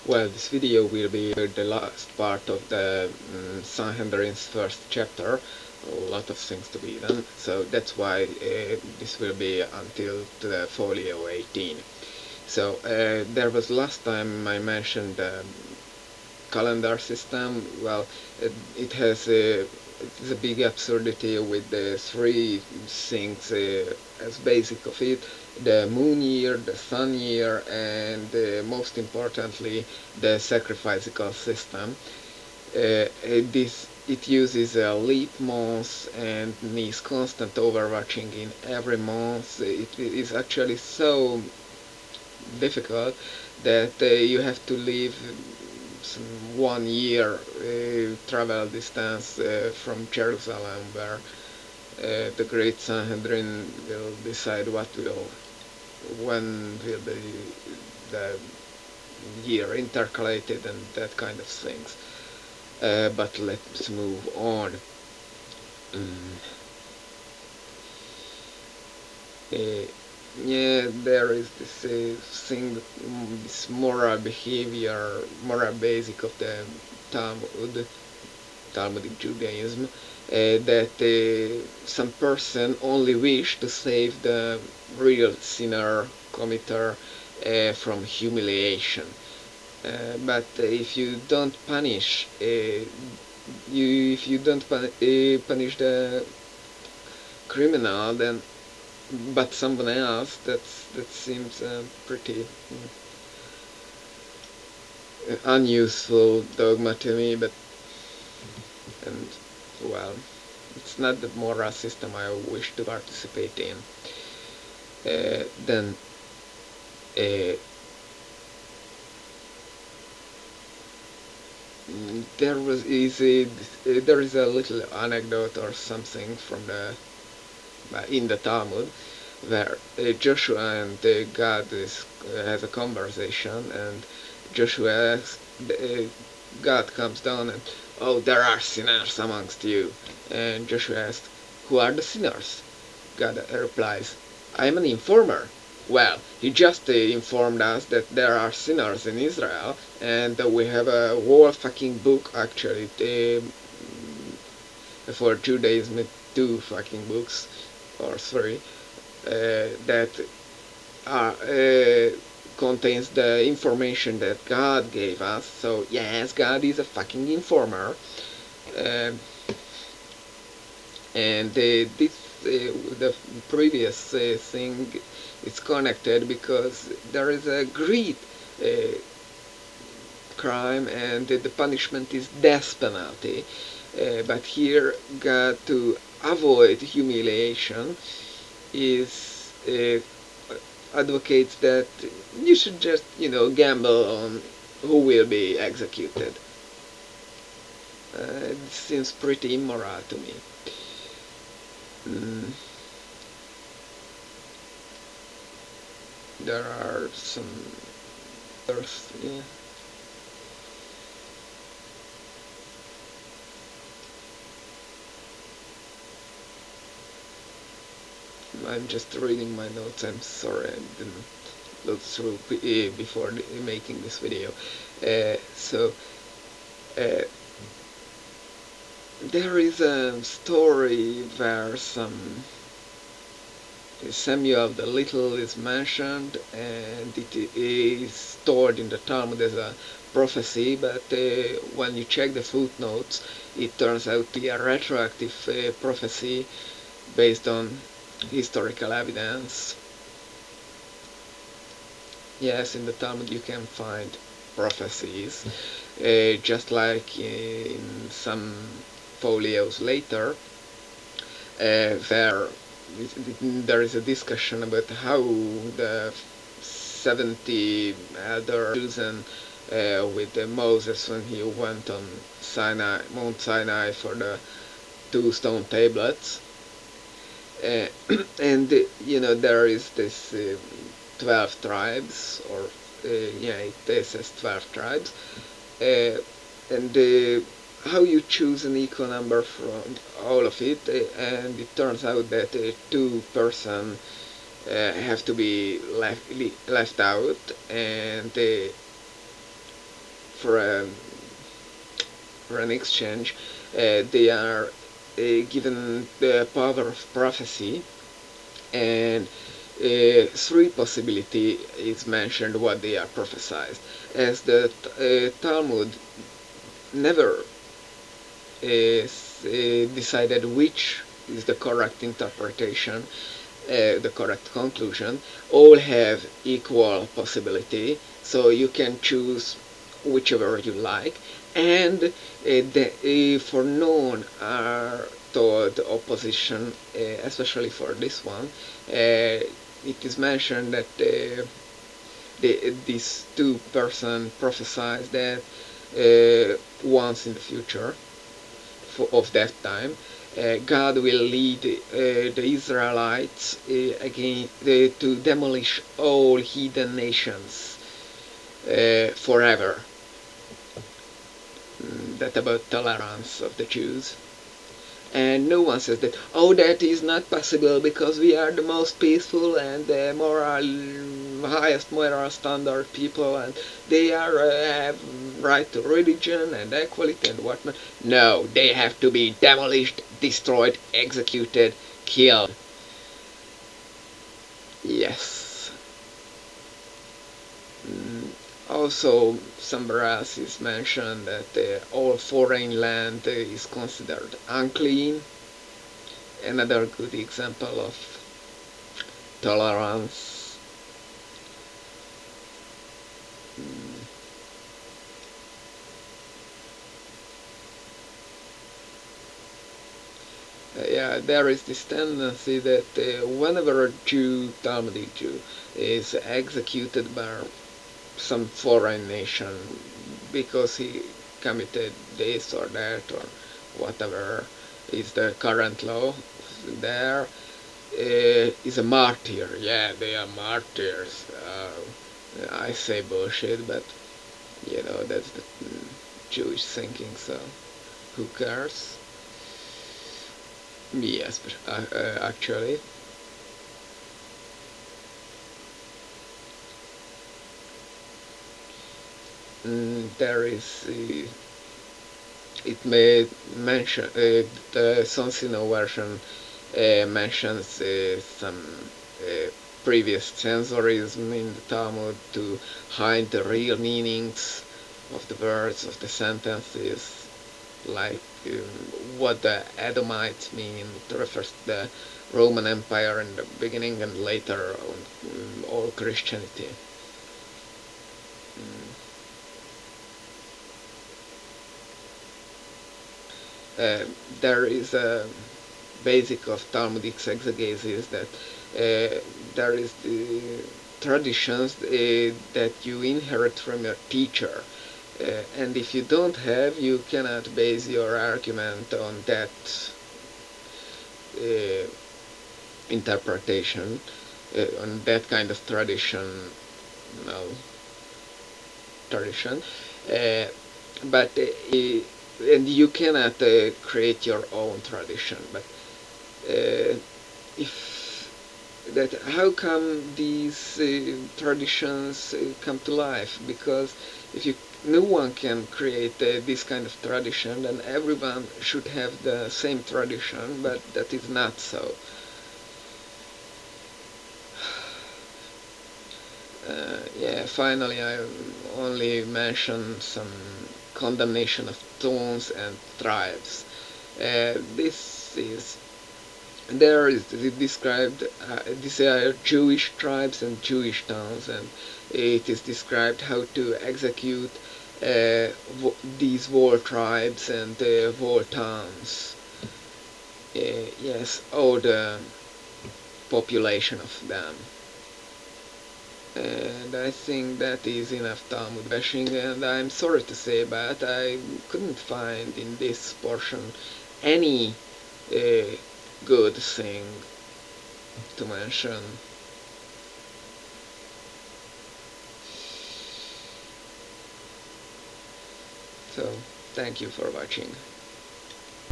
Well, this video will be the last part of the Sanhedrin's first chapter. A lot of things to be done, so that's why this will be until the folio 18. So there was last time I mentioned the calendar system. Well, it has it's a big absurdity with the three things as basic of it: the moon year, the sun year, and most importantly the sacrificial system. It uses a leap month and needs constant overwatching in every month. It is actually so difficult that you have to leave some 1 year travel distance from Jerusalem, where the great Sanhedrin will decide when will the year intercalated and that kind of things. But let's move on. Mm. Uh, yeah, there is this thing, this moral behavior, moral basic of the Talmud, Talmudic Judaism, that some person only wish to save the real sinner, committer, from humiliation. But if you don't punish, if you don't punish the criminal, then but someone else, that seems pretty unuseful dogma to me. But and well, it's not the moral system I wish to participate in. Then there is a little anecdote or something from the in the Talmud, where Joshua and God has a conversation, and Joshua asks, God comes down and, oh, there are sinners amongst you. And Joshua asks, who are the sinners? God replies, I am an informer. Well, he just informed us that there are sinners in Israel, and we have a whole fucking book, actually, for Judaism, 2 fucking books, or 3, that are contains the information that God gave us. So yes, God is a fucking informer, and the previous thing is connected because there is a great crime, and the punishment is death penalty. But here, God, to avoid humiliation, is advocates that you should just, gamble on who will be executed. It seems pretty immoral to me. There are some others, yeah. I'm just reading my notes. I'm sorry I didn't look through before making this video. There is a story where Samuel the Little is mentioned, and it is stored in the Talmud as a prophecy, but when you check the footnotes, it turns out to be a retroactive prophecy based on historical evidence. Yes, in the Talmud you can find prophecies, just like in some folios later, where there is a discussion about how the 70 elders chosen with Moses when he went on Mount Sinai for the 2 stone tablets. And there is this 12 tribes, or it says 12 tribes, and how you choose an equal number from all of it, and it turns out that 2 persons have to be left out, and for an exchange, they are given the power of prophecy, and three possibility is mentioned what they are prophesied. As the Talmud never decided which is the correct interpretation, the correct conclusion, all have equal possibility, so you can choose whichever you like, and for none are told opposition, especially for this one. It is mentioned that these two persons prophesied that once in the future of that time, God will lead the Israelites again to demolish all heathen nations forever. That about tolerance of the Jews. And no one says that, oh, that is not possible because we are the most peaceful and highest moral standard people, and they are have right to religion and equality and whatnot. No, they have to be demolished, destroyed, executed, killed. Yes. Also, somewhere else is mentioned that all foreign land is considered unclean. Another good example of tolerance. Yeah, there is this tendency that whenever a Jew, Talmudic Jew, is executed by some foreign nation because he committed this or that or whatever is the current law there, is a martyr. Yeah, they are martyrs. I say bullshit, but you know that's the Jewish thinking, so who cares? Yes, actually. There is it may mention the Sonsino version mentions some previous censorism in the Talmud to hide the real meanings of the words of the sentences, like what the Edomites mean. It refers to the Roman Empire in the beginning and later on all Christianity. There is a basic of Talmudic exegesis that there is the traditions that you inherit from your teacher, and if you don't have, you cannot base your argument on that interpretation, on that kind of tradition. No, tradition, but and you cannot create your own tradition. But if that, how come these traditions come to life? Because if you, no one can create this kind of tradition, then everyone should have the same tradition, but that is not so. Yeah, finally I only mention some condemnation of towns and tribes. This is there is described these are Jewish tribes and Jewish towns, and it is described how to execute these whole tribes and whole towns. Yes, all the population of them. And I think that is enough Talmud bashing, and I'm sorry to say, but I couldn't find in this portion any good thing to mention. So, thank you for watching.